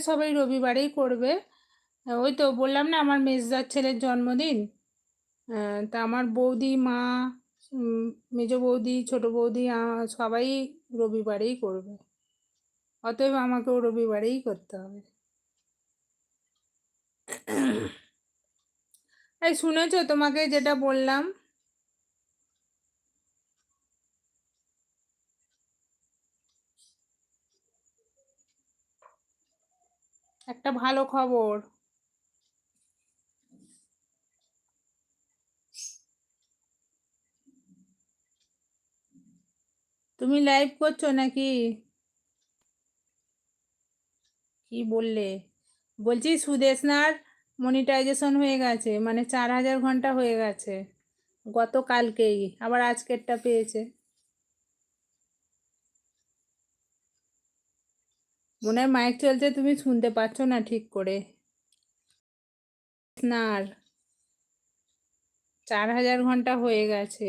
সবাই রবিবারেই করবে। ওই তো বললাম না আমার মেজদার ছেলের জন্মদিন, তা আমার বৌদি, মা, মেজ বৌদি, ছোট বৌদি, সবাই রবিবারেই করবে, অতএব আমাকেও রবিবারেই করতে হবে। এই শুনেছো তোমাকে যেটা বললাম? একটা ভালো খবর। তুমি লাইভ করছো নাকি? কি বললে? বলছি সুদেশনার মনিটাইজেশন হয়ে গেছে, মানে 4000 ঘন্টা হয়ে গেছে গতকালকেই, আবার আজকেরটা পেয়েছে। মনে হয় মাইক চলছে, তুমি শুনতে পাচ্ছ না ঠিক করে। স্নার 4000 ঘন্টা হয়ে গেছে।